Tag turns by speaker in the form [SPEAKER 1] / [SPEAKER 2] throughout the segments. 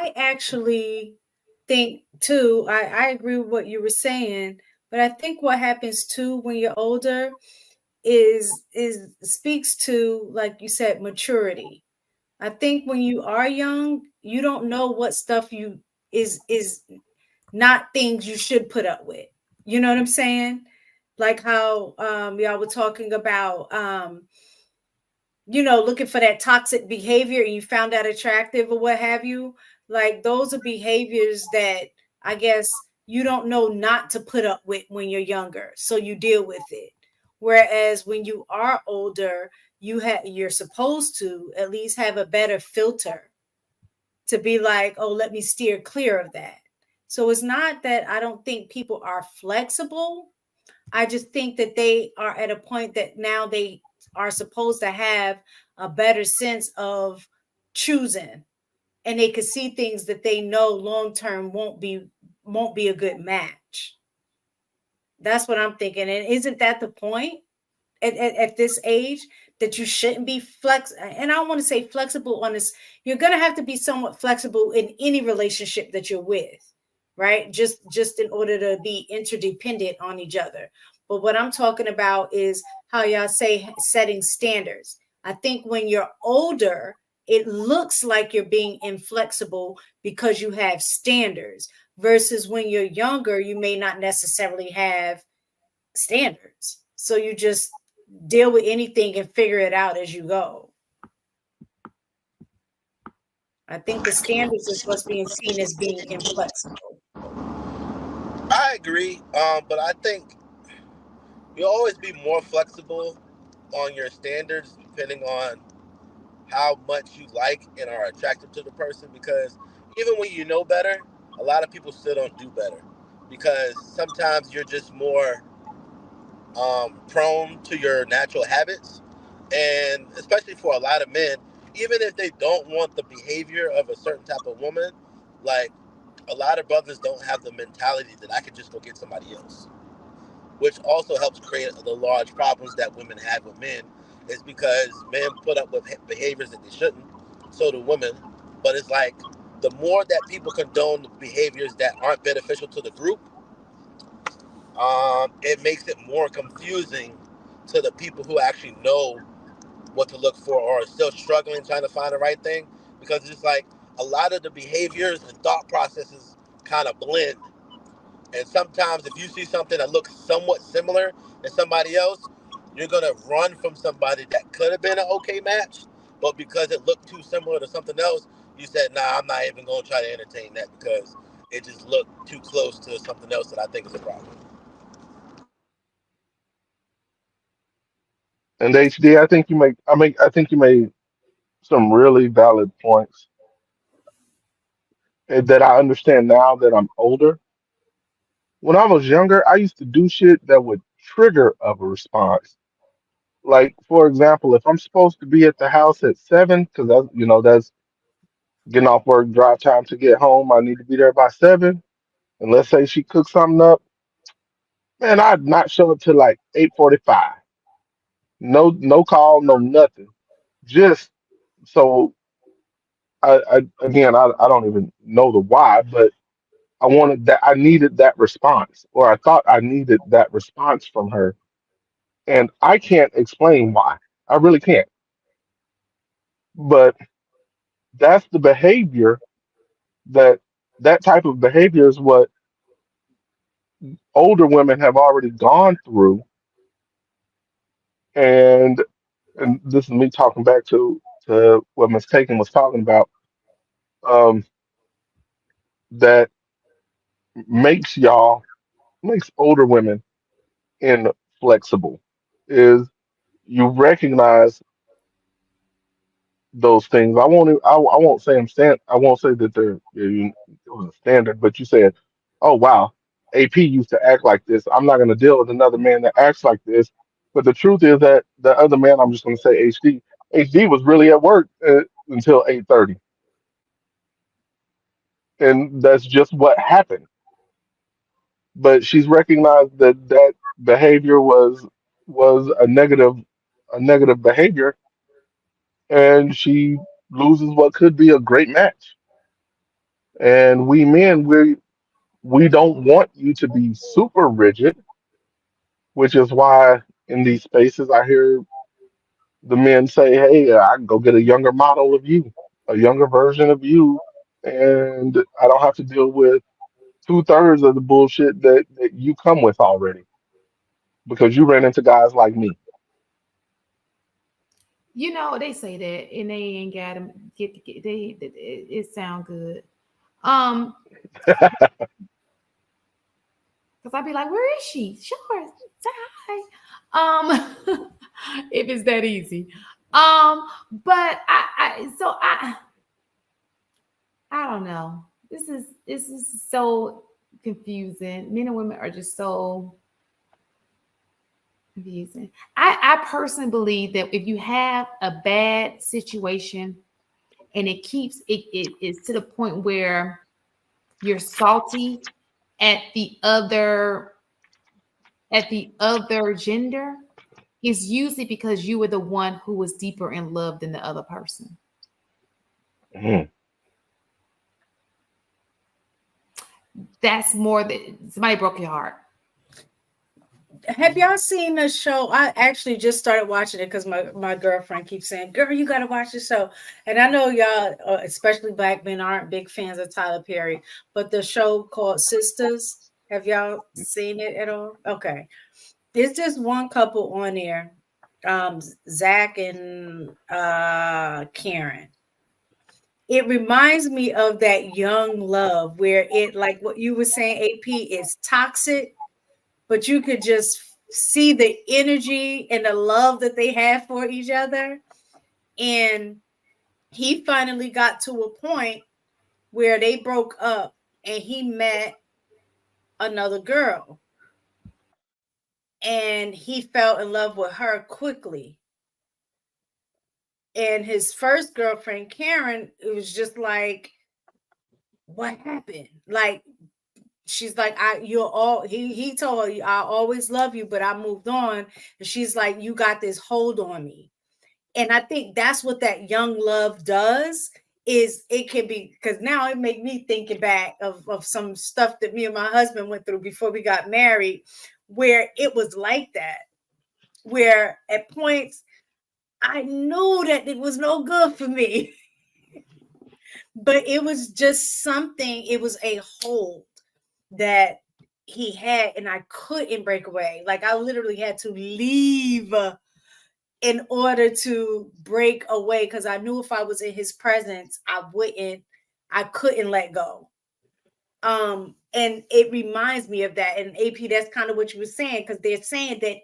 [SPEAKER 1] I actually think too, I agree with what you were saying, but I think what happens too when you're older is speaks to, like you said, maturity. I think when you are young, you don't know what stuff you is not things you should put up with. You know what I'm saying? Like how y'all were talking about looking for that toxic behavior and you found that attractive or what have you. Like those are behaviors that I guess you don't know not to put up with when you're younger. So you deal with it. Whereas when you are older, you're supposed to at least have a better filter to be like, oh, let me steer clear of that. So it's not that I don't think people are flexible. I just think that they are at a point that now they are supposed to have a better sense of choosing, and they could see things that they know long term won't be a good match. That's what I'm thinking. And isn't that the point at this age, that you shouldn't be flex? And I don't want to say flexible on this. You're gonna have to be somewhat flexible in any relationship that you're with, right? Just in order to be interdependent on each other. But what I'm talking about is how y'all say setting standards. I think when you're older, it looks like you're being inflexible because you have standards, versus when you're younger, you may not necessarily have standards. So you just deal with anything and figure it out as you go. I think the standards is what's being seen as being inflexible.
[SPEAKER 2] I agree, but I think you'll always be more flexible on your standards depending on how much you like and are attracted to the person. Because even when you know better, a lot of people still don't do better because sometimes you're just more prone to your natural habits. And especially for a lot of men, even if they don't want the behavior of a certain type of woman, like a lot of brothers don't have the mentality that I could just go get somebody else, which also helps create the large problems that women have with men, is because men put up with behaviors that they shouldn't, so do women. But it's like the more that people condone the behaviors that aren't beneficial to the group, it makes it more confusing to the people who actually know what to look for or are still struggling trying to find the right thing, because it's like a lot of the behaviors and thought processes kind of blend. And sometimes if you see something that looks somewhat similar to somebody else, you're gonna run from somebody that could have been an okay match, but because it looked too similar to something else, you said, "Nah, I'm not even gonna try to entertain that because it just looked too close to something else that I think is a problem."
[SPEAKER 3] And HD, I think you made some really valid points that I understand now that I'm older. When I was younger, I used to do shit that would trigger of a response. Like, for example, if I'm supposed to be at the house at 7, because that's getting off work, drive time to get home, I need to be there by 7. And let's say she cooks something up, man, I'd not show up till like 8:45. No call, no nothing. Just so I don't even know the why, but I needed that response, or I thought I needed that response from her, and I can't explain why. I really can't. But that's the behavior that that type of behavior is what older women have already gone through, and this is me talking back to what Miss Taken was talking about. Um, that makes makes older women inflexible is you recognize those things. I won't say I won't say that it was a standard, but you said, "Oh wow, AP used to act like this. I'm not going to deal with another man that acts like this." But the truth is that the other man, I'm just going to say HD was really at work until 8:30, and that's just what happened. But she's recognized that that behavior was a negative behavior, and she loses what could be a great match. And we men, we don't want you to be super rigid, which is why in these spaces I hear the men say, "Hey, I can go get a younger model of you, a younger version of you, and I don't have to deal with 2/3 of the bullshit that you come with already because you ran into guys like me."
[SPEAKER 4] You know, they say that and they ain't got them it sound good. Um, because I'd be like, where is she? Sure, say hi. If it's that easy. But I don't know. This is so confusing. Men and women are just so confusing. I personally believe that if you have a bad situation and it's to the point where you're salty at the other gender, is usually because you were the one who was deeper in love than the other person.
[SPEAKER 3] Mhm.
[SPEAKER 4] That's more that somebody broke your heart.
[SPEAKER 1] Have y'all seen the show? I actually just started watching it because my girlfriend keeps saying, "Girl, you got to watch the show." And I know y'all, especially black men, aren't big fans of Tyler Perry, but the show called Sisters. Have y'all seen it at all? Okay, there's just one couple on there, Zach and Karen. It reminds me of that young love where it, like what you were saying, AP, is toxic, but you could just see the energy and the love that they have for each other. And he finally got to a point where they broke up and he met another girl and he fell in love with her quickly. And his first girlfriend, Karen, it was just like, what happened? Like, she's like, you're all, he told her, I always love you, but I moved on. And she's like, you got this hold on me. And I think that's what that young love does. Is it can be, because now it make me thinking back of some stuff that me and my husband went through before we got married, where it was like that, where at points I knew that it was no good for me, but it was just something, it was a hold that he had, and I couldn't break away. Like I literally had to leave in order to break away, because I knew if I was in his presence, I couldn't let go. And it reminds me of that. And AP, that's kind of what you were saying, because they're saying that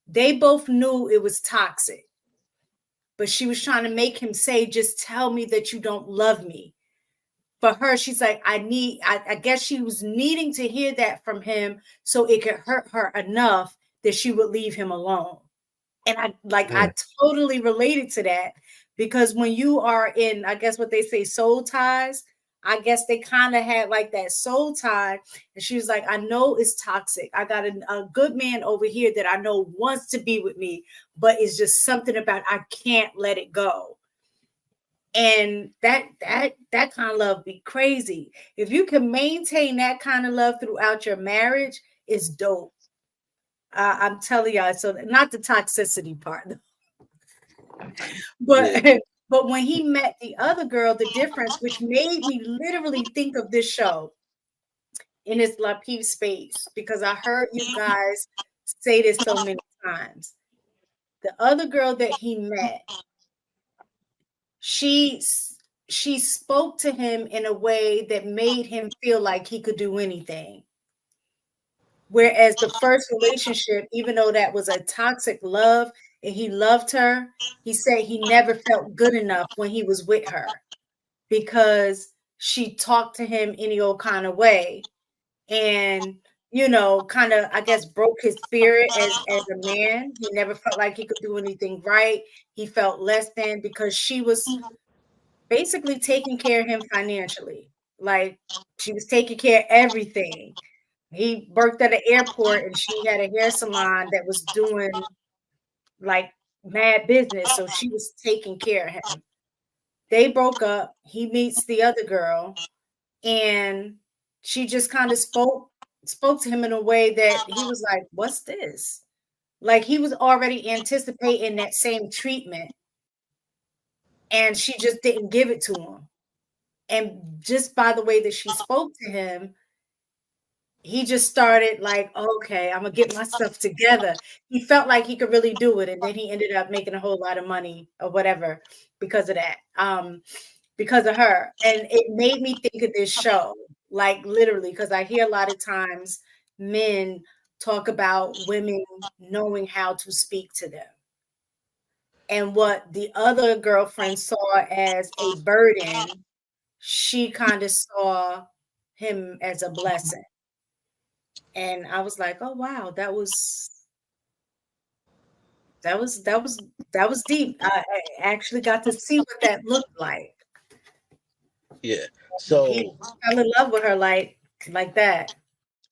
[SPEAKER 1] they both knew it was toxic, but she was trying to make him say, just tell me that you don't love me. For her, she's like, I guess she was needing to hear that from him so it could hurt her enough that she would leave him alone. And I
[SPEAKER 3] Mm.
[SPEAKER 1] totally related to that, because when you are in, I guess what they say, soul ties, I guess they kind of had like that soul tie. And she was like, I know it's toxic. I got a good man over here that I know wants to be with me, but it's just something about I can't let it go. And that kind of love be crazy. If you can maintain that kind of love throughout your marriage, it's dope. I'm telling y'all. So not the toxicity part, but
[SPEAKER 2] Yeah.
[SPEAKER 1] but when he met the other girl, the difference, which made me literally think of this show in its Lapeef space, because I heard you guys say this so many times. The other girl that he met, she she spoke to him in a way that made him feel like he could do anything. Whereas the first relationship, even though that was a toxic love and he loved her, he said he never felt good enough when he was with her, because she talked to him any old kind of way. And kind of, I guess, broke his spirit as a man. He never felt like he could do anything right. He felt less than, because she was basically taking care of him financially. Like, she was taking care of everything. He worked at an airport and she had a hair salon that was doing like mad business. So she was taking care of him. They broke up. He meets the other girl, and she just kind of spoke to him in a way that he was like, "What's this?" Like he was already anticipating that same treatment, and she just didn't give it to him. And just by the way that she spoke to him, he just started like, okay, I'm gonna get myself together. He felt like he could really do it, and then he ended up making a whole lot of money or whatever because of that, because of her. And it made me think of this show, like literally, because I hear a lot of times men talk about women knowing how to speak to them. And what the other girlfriend saw as a burden, she kind of saw him as a blessing. And I was like, "Oh wow, that was deep." I actually got to see what that looked like.
[SPEAKER 2] Yeah.
[SPEAKER 1] He
[SPEAKER 2] So
[SPEAKER 1] fell in love with her like that.